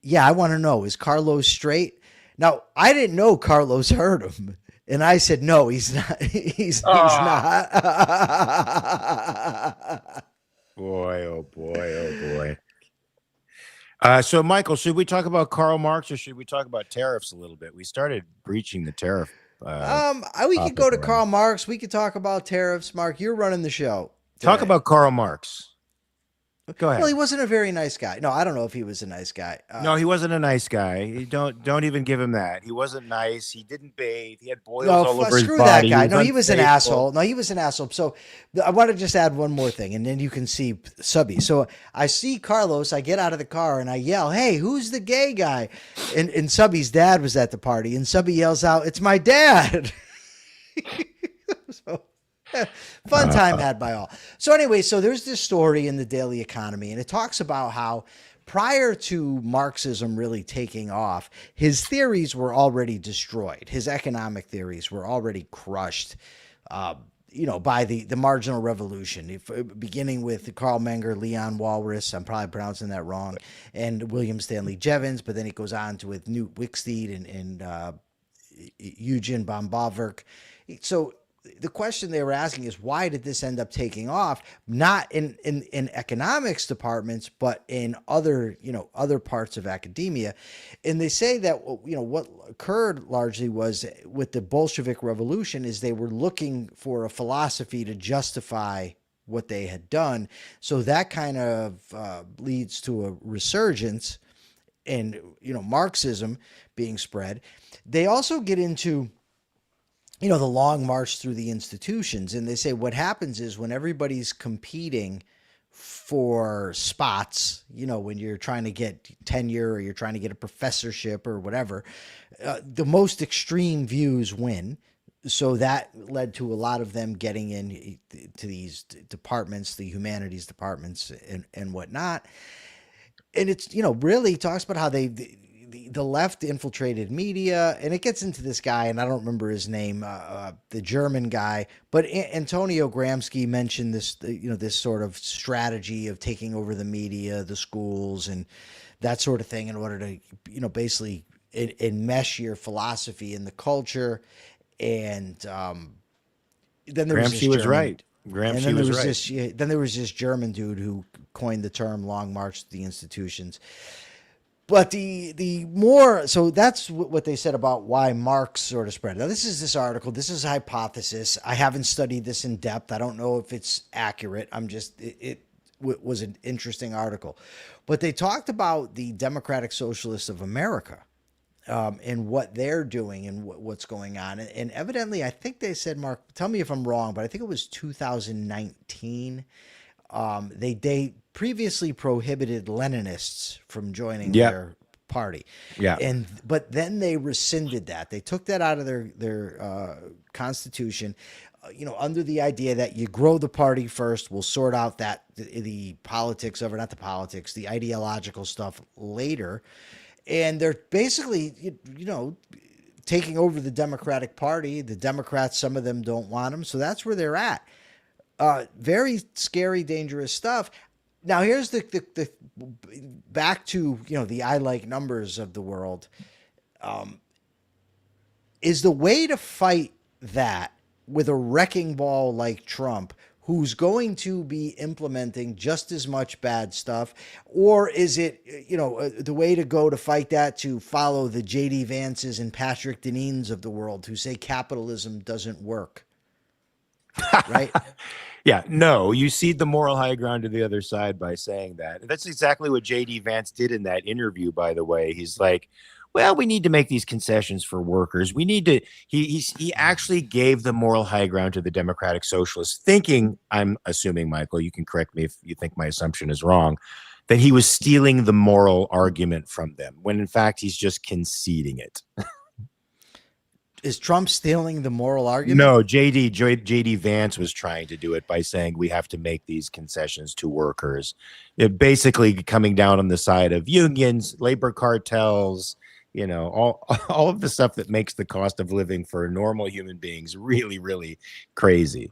yeah, I want to know, is Carlos straight? Now, I didn't know Carlos heard him. And I said, no, he's not. He's not. Boy, oh boy, oh boy. So, Michael, should we talk about Karl Marx or should we talk about tariffs a little bit? We started breaching the tariff. We could go to Karl Marx. We could talk about tariffs. Mark, you're running the show today. Talk about Karl Marx. Go ahead. Well, he wasn't a very nice guy. No, I don't know if he was a nice guy. No, he wasn't a nice guy. Don't even give him that. He wasn't nice. He didn't bathe. He had boils all over his body. Screw that guy. No, he was an asshole. No, he was an asshole. So I want to just add one more thing, and then you can see Subby. So I see Carlos. I get out of the car and I yell, "Hey, who's the gay guy?" And Subby's dad was at the party, and Subby yells out, "It's my dad." So, fun time had by all. So anyway, so there's this story in the Daily Economy, and it talks about how prior to Marxism really taking off, his theories were already destroyed. His economic theories were already crushed, by the marginal revolution, beginning with Carl Menger, Leon Walras, I'm probably pronouncing that wrong, and William Stanley Jevons, but then it goes on to with Knut Wicksteed and Eugen von Bauwerk. So the question they were asking is, why did this end up taking off? Not in economics departments, but in other parts of academia. And they say that, what occurred largely was with the Bolshevik Revolution is they were looking for a philosophy to justify what they had done. So that kind of leads to a resurgence and, Marxism being spread. They also get into the long march through the institutions. And they say what happens is when everybody's competing for spots, when you're trying to get tenure or you're trying to get a professorship or whatever, the most extreme views win. So that led to a lot of them getting in to these departments, the humanities departments and whatnot. And it's, really talks about how the left infiltrated media, and it gets into this guy, and I don't remember his name, the German guy, but Antonio Gramsci mentioned this, this sort of strategy of taking over the media, the schools, and that sort of thing in order to, basically enmesh your philosophy in the culture. And then there Gramsci was right. Gramsci was right. Then there was this German dude who coined the term "long march to the institutions." But the more, so that's what they said about why Marx sort of spread. Now, this article. This is a hypothesis. I haven't studied this in depth. I don't know if it's accurate. It was an interesting article. But they talked about the Democratic Socialists of America and what they're doing and what's going on. And evidently, I think they said, Mark, tell me if I'm wrong, but I think it was 2019. They previously prohibited Leninists from joining their party. Yeah. But then they rescinded that. They took that out of their constitution, under the idea that you grow the party first. We'll sort out the politics of it, not the politics, the ideological stuff later. And they're basically, taking over the Democratic Party. The Democrats, some of them don't want them. So that's where they're at. Very scary, dangerous stuff. Now, here's the back to, the I like numbers of the world. Is the way to fight that with a wrecking ball like Trump, who's going to be implementing just as much bad stuff? Or is it, the way to go to fight that to follow the J.D. Vances and Patrick Deneen's of the world who say capitalism doesn't work? Right? Yeah, no, you cede the moral high ground to the other side by saying that. That's exactly what J.D. Vance did in that interview, by the way. He's like, well, we need to make these concessions for workers. We need to, he actually gave the moral high ground to the Democratic Socialists, thinking, I'm assuming, Michael, you can correct me if you think my assumption is wrong, that he was stealing the moral argument from them, when in fact he's just conceding it. Is Trump stealing the moral argument? No, JD Vance was trying to do it by saying we have to make these concessions to workers. It basically coming down on the side of unions, labor cartels, all of the stuff that makes the cost of living for normal human beings really, really crazy.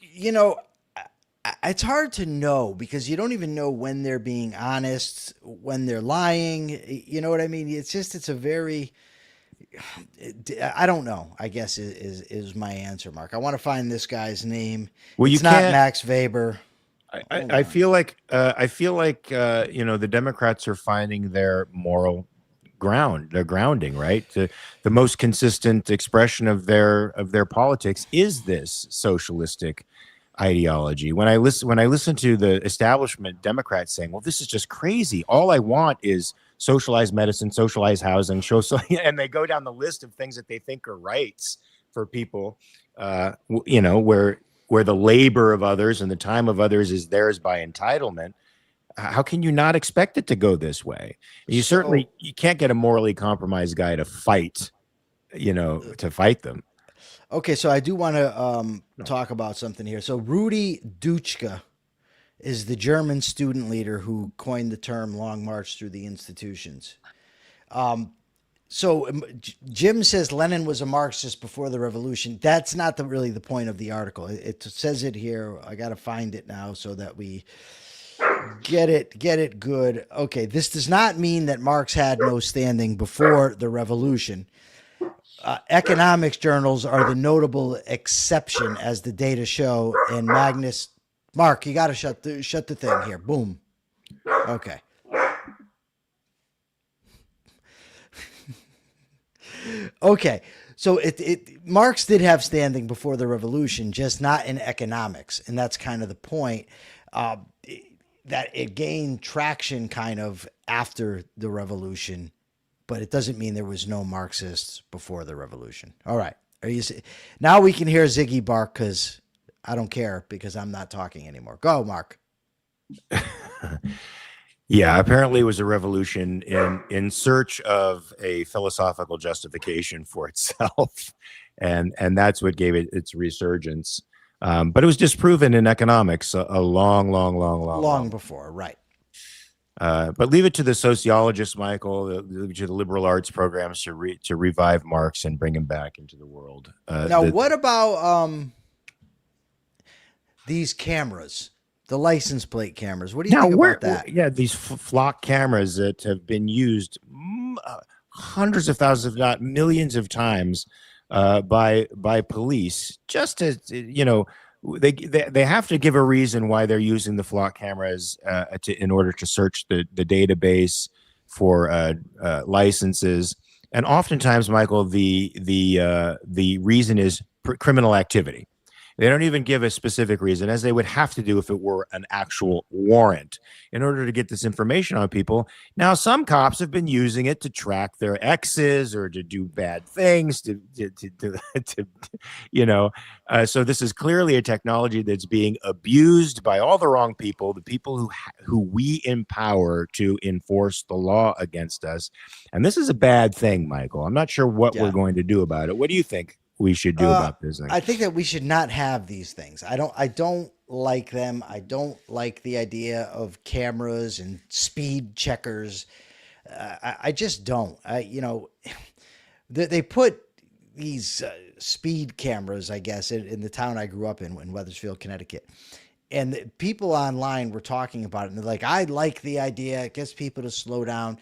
It's hard to know because you don't even know when they're being honest, when they're lying. You know what I mean? It's a very, I don't know, I guess is my answer, Mark. I want to find this guy's name. Well, it's not Max Weber. I feel like the Democrats are finding their moral their grounding, right? The most consistent expression of their politics is this socialistic ideology. When I listen to the establishment Democrats saying, well, this is just crazy. All I want is socialized medicine, socialized housing, and they go down the list of things that they think are rights for people, where the labor of others and the time of others is theirs by entitlement. How can you not expect it to go this way? You can't get a morally compromised guy to fight, to fight them. Okay, so I do want to talk about something here. So Rudi Dutschke is the German student leader who coined the term Long March Through the Institutions. So Jim says Lenin was a Marxist before the revolution. That's not really the point of the article. It says it here. I got to find it now so that we get it good. Okay, this does not mean that Marx had no standing before the revolution. Economics journals are the notable exception, as the data show. And Magnus, Mark, you got to shut the thing here. Boom. Okay. Okay. So Marx did have standing before the revolution, just not in economics, and that's kind of the point. That it gained traction kind of after the revolution. But it doesn't mean there was no Marxists before the revolution. All right. Now we can hear Ziggy bark because I don't care because I'm not talking anymore. Go, Mark. Yeah, apparently it was a revolution in search of a philosophical justification for itself. And that's what gave it its resurgence. But it was disproven in economics a long before. Right. But leave it to the sociologists, Michael, to the liberal arts programs to revive Marx and bring him back into the world. Now, what about these cameras, the license plate cameras? What do you think about that? Yeah, these flock cameras that have been used hundreds of thousands, if not millions of times by police, just as they have to give a reason why they're using the flock cameras in order to search the database for licenses, and oftentimes, Michael, the reason is criminal activity. They don't even give a specific reason, as they would have to do if it were an actual warrant in order to get this information on people. Now, some cops have been using it to track their exes or to do bad things, to you know. So this is clearly a technology that's being abused by all the wrong people, the people who we empower to enforce the law against us. And this is a bad thing, Michael. I'm not sure what we're going to do about it. What do you think we should do about this thing? I think that we should not have these things. I don't like them. I don't like the idea of cameras and speed checkers. I just don't. They put these speed cameras, I guess, in the town I grew up in Wethersfield, Connecticut. And the people online were talking about it, and they're like, I like the idea. It gets people to slow down.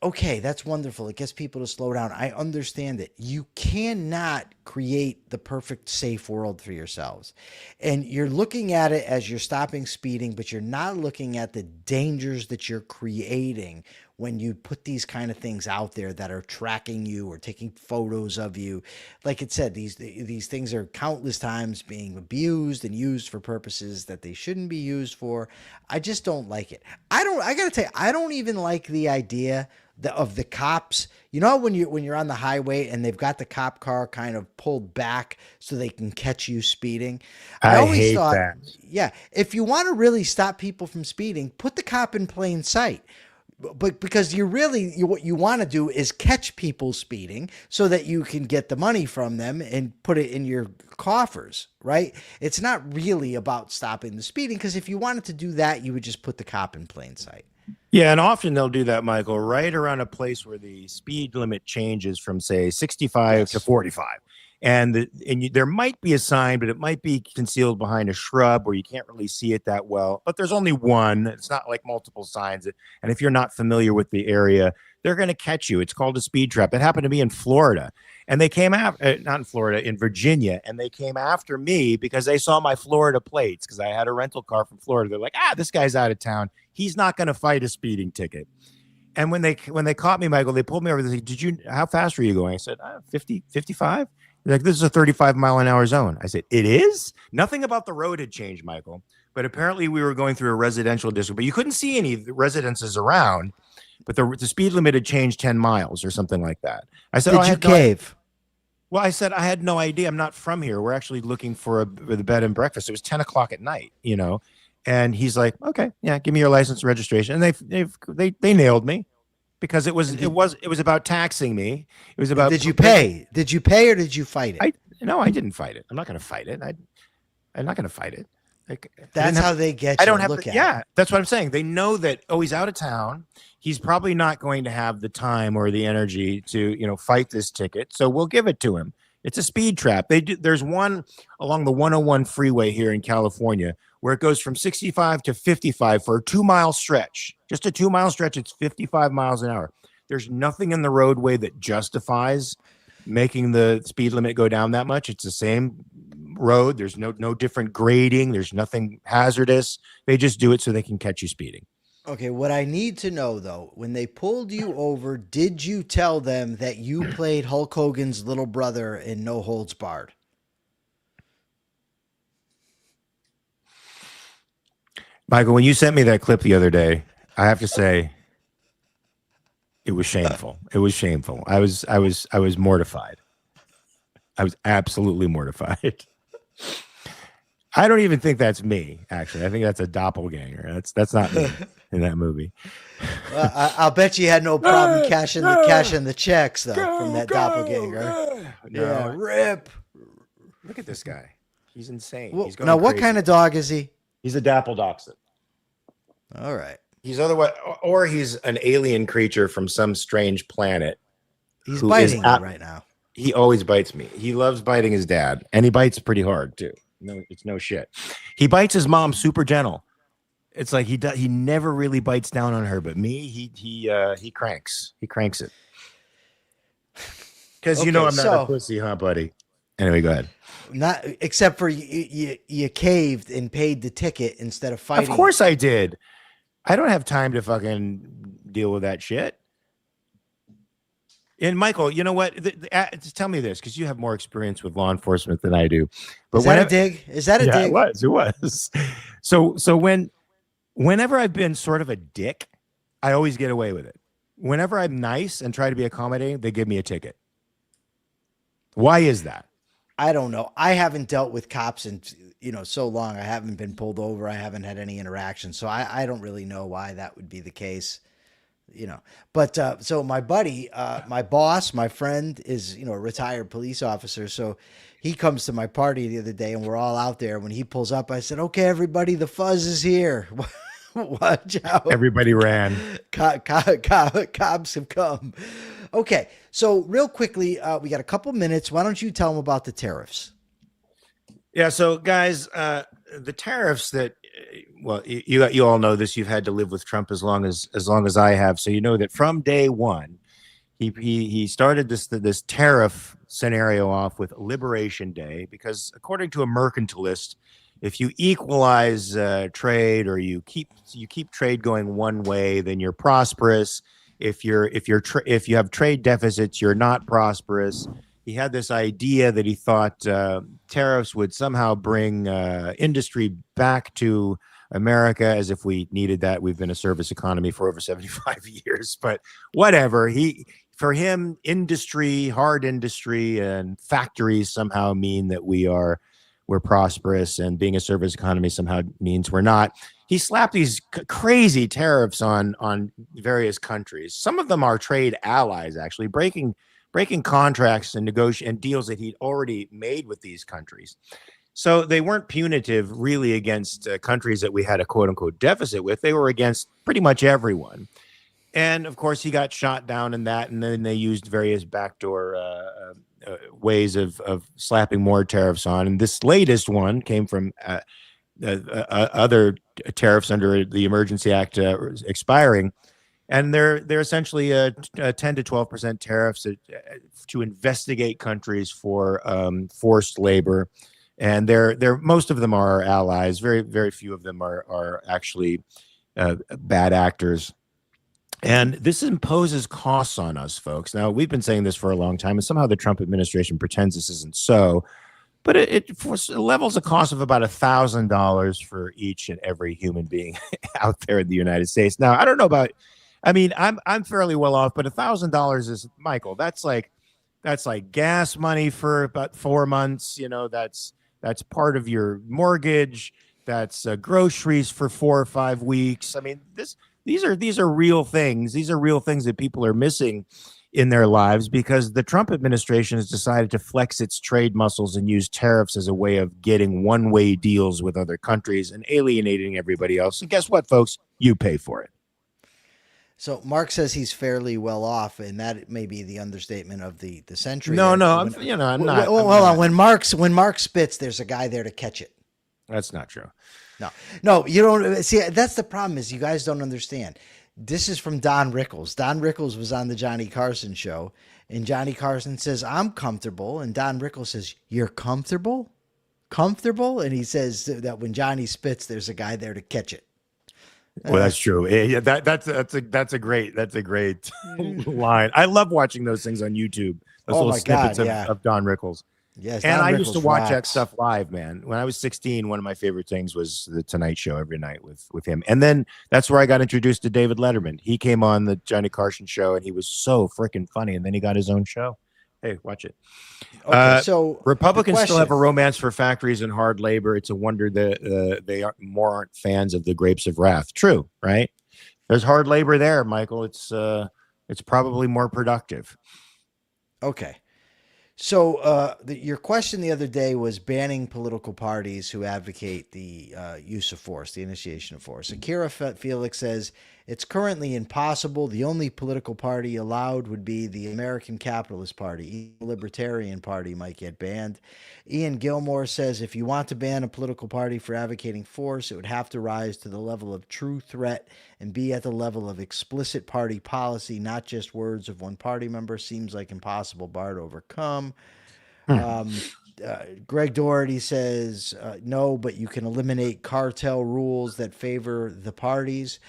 Okay, that's wonderful. It gets people to slow down. I understand it. You cannot create the perfect safe world for yourselves. And you're looking at it as you're stopping speeding, but you're not looking at the dangers that you're creating when you put these kind of things out there that are tracking you or taking photos of you. Like it said, these things are countless times being abused and used for purposes that they shouldn't be used for. I just don't like it. I gotta tell you, I don't even like the idea of the cops. You know, when you're on the highway and they've got the cop car kind of pulled back so they can catch you speeding. I always hate thought, that. yeah, if you want to really stop people from speeding, put the cop in plain sight. But because what you want to do is catch people speeding so that you can get the money from them and put it in your coffers, right? It's not really about stopping the speeding, because if you wanted to do that, you would just put the cop in plain sight. Yeah, and often they'll do that, Michael, right around a place where the speed limit changes from, say, 65 to 45. And there might be a sign, but it might be concealed behind a shrub where you can't really see it that well. But there's only one. It's not like multiple signs. And if you're not familiar with the area, they're going to catch you. It's called a speed trap. It happened to me in Florida. And they came after, not in Florida, in Virginia. And they came after me because they saw my Florida plates, because I had a rental car from Florida. They're like, this guy's out of town. He's not going to fight a speeding ticket. And when they caught me, Michael, they pulled me over. They said, how fast were you going? I said, 50, 55. They're like, this is a 35-mile-an-hour zone. I said, it is? Nothing about the road had changed, Michael. But apparently we were going through a residential district, but you couldn't see any residences around. But the speed limit had changed 10 miles or something like that. I said, Did you cave? Well, I said, I had no idea. I'm not from here. We're actually looking for the bed and breakfast. It was 10 o'clock at night, And he's like, okay, yeah, give me your license and registration. And they nailed me. Because it was about taxing me. It was about. Did you pay? Did you pay or did you fight it? No, I didn't fight it. I'm not going to fight it. I'm not going to fight it. That's how they get you. I don't have. Look at it. That's what I'm saying. They know that. He's out of town. He's probably not going to have the time or the energy to fight this ticket. So we'll give it to him. It's a speed trap. There's one along the 101 freeway here in California where it goes from 65 to 55 for a 2-mile stretch. Just a 2-mile stretch. It's 55 miles an hour. There's nothing in the roadway that justifies making the speed limit go down that much. It's the same road. There's no different grading. There's nothing hazardous. They just do it so they can catch you speeding. Okay, what I need to know, though, when they pulled you over, did you tell them that you played Hulk Hogan's little brother in No Holds Barred? Michael, when you sent me that clip the other day, I have to say it was shameful. It was shameful. I was mortified. I was absolutely mortified. I don't even think that's me, actually. I think that's a doppelganger. That's not me in that movie. I'll bet you had no problem cashing the checks, though, from that doppelganger. No. Rip. Look at this guy. He's insane. Well, he's going now, what crazy. kind of dog is he? He's a dapple-dachshund. All right. He's otherwise, or he's an alien creature from some strange planet. He's biting you right now. He always bites me. He loves biting his dad, and he bites pretty hard too. No, it's no shit. He bites his mom super gentle. It's like he never really bites down on her, but me, he cranks. He cranks it. Because I'm not a pussy, huh, buddy? Anyway, go ahead. Not except for you caved and paid the ticket instead of fighting. Of course I did. I don't have time to fucking deal with that shit. And Michael, you know what? Tell me this, because you have more experience with law enforcement than I do. But Is that a whenever, dig? Is that a yeah, it dig? was, it was. Whenever I've been sort of a dick, I always get away with it. Whenever I'm nice and try to be accommodating, they give me a ticket. Why is that? I don't know. I haven't dealt with cops in so long. I haven't been pulled over. I haven't had any interaction, so I don't really know why that would be the case. But so my buddy, my boss, my friend is a retired police officer. So he comes to my party the other day, and we're all out there. When he pulls up, I said, "Okay, everybody, the fuzz is here. Watch out! Everybody ran. Cops have come." Okay, so real quickly, we got a couple minutes. Why don't you tell them about the tariffs? Yeah. So, guys, the tariffs that, well, you all know this. You've had to live with Trump as long as I have. So you know that from day one, he started this tariff scenario off with Liberation Day, because according to a mercantilist, if you equalize trade, or you keep trade going one way, then you're prosperous. If you have trade deficits, you're not prosperous. He had this idea that he thought tariffs would somehow bring industry back to America, as if we needed that. We've been a service economy for over 75 years, but whatever. For him, industry, hard industry, and factories somehow mean that we're prosperous, and being a service economy somehow means we're not. He slapped these crazy tariffs on various countries. Some of them are trade allies, actually breaking contracts and and deals that he'd already made with these countries. So they weren't punitive really against countries that we had a quote unquote deficit with. They were against pretty much everyone. And of course, he got shot down in that. And then they used various backdoor ways of slapping more tariffs on. And this latest one came from other tariffs under the Emergency Act expiring. And they're essentially 10 to 12% tariffs to investigate countries for forced labor. And they're most of them are our allies. Very, very few of them are actually bad actors. And this imposes costs on us, folks. Now, we've been saying this for a long time, and somehow the Trump administration pretends this isn't so. But it levels a cost of about $1,000 for each and every human being out there in the United States. Now, I don't know about. I mean, I'm fairly well off, but $1,000 is, Michael. That's like gas money for about 4 months. That's part of your mortgage. That's groceries for 4 or 5 weeks. I mean, these are real things. These are real things that people are missing in their lives, because the Trump administration has decided to flex its trade muscles and use tariffs as a way of getting one-way deals with other countries and alienating everybody else. And guess what, folks? You pay for it. So Mark says he's fairly well off, and that may be the understatement of the century. No, there. no, I'm not. Hold on. When Mark spits, there's a guy there to catch it. That's not true. No, you don't see. That's the problem, is you guys don't understand. This is from Don Rickles. Don Rickles was on the Johnny Carson show, and Johnny Carson says, "I'm comfortable," and Don Rickles says, "You're comfortable, comfortable," and he says that when Johnny spits, there's a guy there to catch it. Well, that's true. Yeah, that's a great line. I love watching those things on YouTube. Those little snippets of Don Rickles. Yes, and Don I Rickles used to watch that rocks. stuff live, man. When I was 16, one of my favorite things was the Tonight Show every night with him. And then that's where I got introduced to David Letterman. He came on the Johnny Carson show, and he was so freaking funny. And then he got his own show. Hey, watch it. Okay, so Republicans still have a romance for factories and hard labor. It's a wonder that they aren't fans of the grapes of wrath. True, right? There's hard labor there, Michael. It's probably more productive. Okay. So your question the other day was banning political parties who advocate the use of force, the initiation of force. Akira Felix says it's currently impossible. The only political party allowed would be the American Capitalist Party. The Libertarian Party might get banned. Ian Gilmore says if you want to ban a political party for advocating force, it would have to rise to the level of true threat and be at the level of explicit party policy, not just words of one party member. Seems like impossible bar to overcome. Greg Doherty says no, but you can eliminate cartel rules that favor the parties.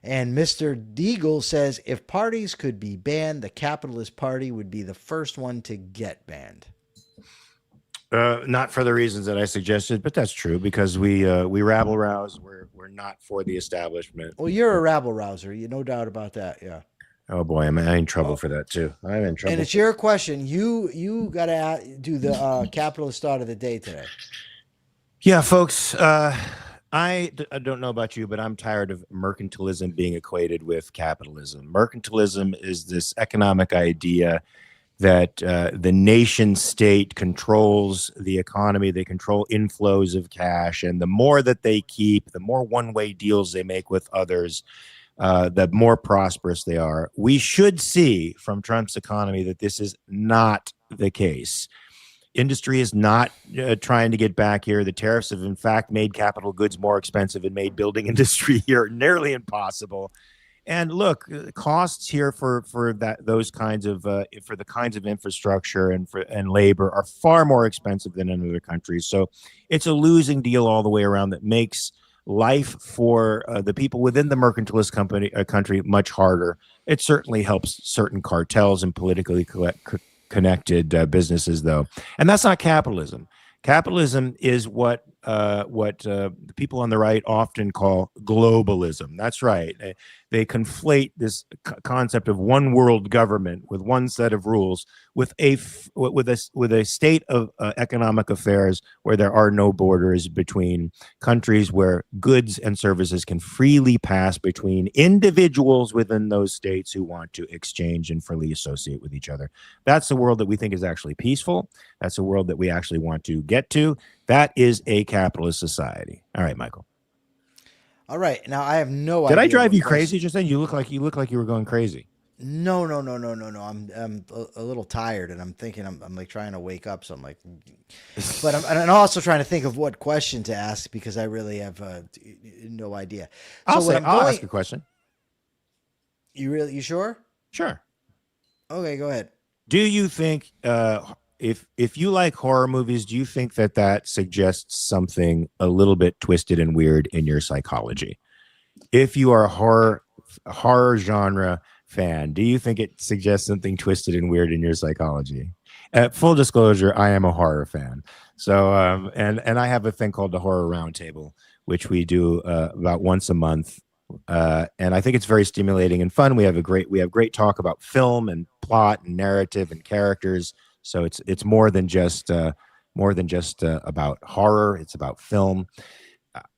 And Mr. Deagle says if parties could be banned, the Capitalist Party would be the first one to get banned. Not for the reasons that I suggested, but that's true because we rabble rouse. We're not for the establishment. Well, you're a rabble rouser, you no doubt about that. Yeah. Oh boy, I'm in trouble for that too. I'm in trouble. And it's your question. You got to do the capitalist thought of the day today. Yeah, folks. I don't know about you, but I'm tired of mercantilism being equated with capitalism. Mercantilism is this economic idea that the nation state controls the economy. They control inflows of cash. And the more that they keep, the more one-way deals they make with others, the more prosperous they are. We should see from Trump's economy that this is not the case. Industry is not trying to get back here. The tariffs have, in fact, made capital goods more expensive and made building industry here nearly impossible. And look, costs here for those kinds of for the kinds of infrastructure and labor are far more expensive than in other countries. So it's a losing deal all the way around that makes life for the people within the mercantilist country much harder. It certainly helps certain cartels and politically connected businesses, though, and that's not capitalism. Capitalism is what the people on the right often call globalism. That's right. They conflate this concept of one world government with one set of rules with a state of economic affairs where there are no borders between countries, where goods and services can freely pass between individuals within those states who want to exchange and freely associate with each other. That's the world that we think is actually peaceful. That's a world that we actually want to get to. That is a capitalist society. All right, Michael. All right. Now I have no idea. Did I drive you crazy just then? You look like you were going crazy. No. I'm a little tired, and I'm thinking I'm like trying to wake up. So I'm like, but I'm also trying to think of what question to ask because I really have no idea. I'll ask a question. You sure? Sure. Okay, go ahead. Do you think if you like horror movies, do you think that suggests something a little bit twisted and weird in your psychology? If you are a horror genre fan, do you think it suggests something twisted and weird in your psychology? Full disclosure, I am a horror fan. So and I have a thing called the Horror Roundtable, which we do about once a month. And I think it's very stimulating and fun. We have great talk about film and plot and narrative and characters. So it's more than just about horror. It's about film.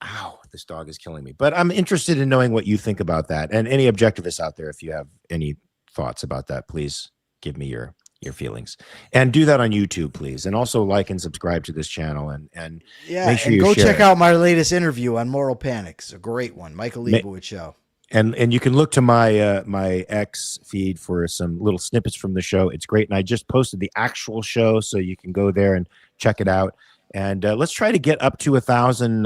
Ow, this dog is killing me. But I'm interested in knowing what you think about that. And any objectivists out there, if you have any thoughts about that, please give me your feelings. And do that on YouTube, please. And also like and subscribe to this channel. And make sure and you go share check out my latest interview on Moral Panic. It's a great one. Michael Liebowitz show. And you can look to my my X feed for some little snippets from the show. It's great. And I just posted the actual show, so you can go there and check it out. And let's try to get up to 1,000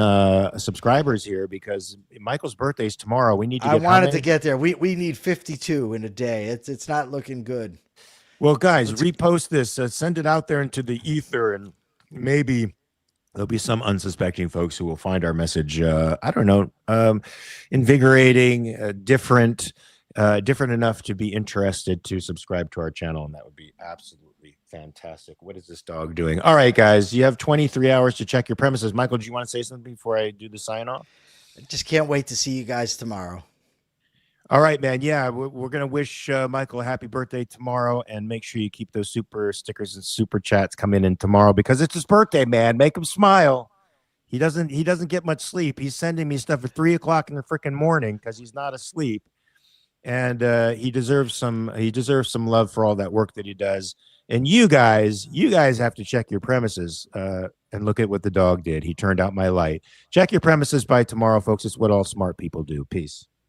subscribers here, because Michael's birthday is tomorrow. We need to. I wanted to get there. We need 52 in a day. It's not looking good. Well, guys, repost this. Send it out there into the ether, and maybe there'll be some unsuspecting folks who will find our message, I don't know, invigorating, different enough to be interested to subscribe to our channel. And that would be absolutely fantastic. What is this dog doing? All right, guys, you have 23 hours to check your premises. Michael, do you want to say something before I do the sign off? I just can't wait to see you guys tomorrow. All right, man. Yeah, we're going to wish Michael a happy birthday tomorrow, and make sure you keep those super stickers and super chats coming in tomorrow, because it's his birthday, man. Make him smile. He doesn't get much sleep. He's sending me stuff at 3 o'clock in the freaking morning because he's not asleep. And he deserves some love for all that work that he does. And you guys have to check your premises and look at what the dog did. He turned out my light. Check your premises by tomorrow, folks. It's what all smart people do. Peace.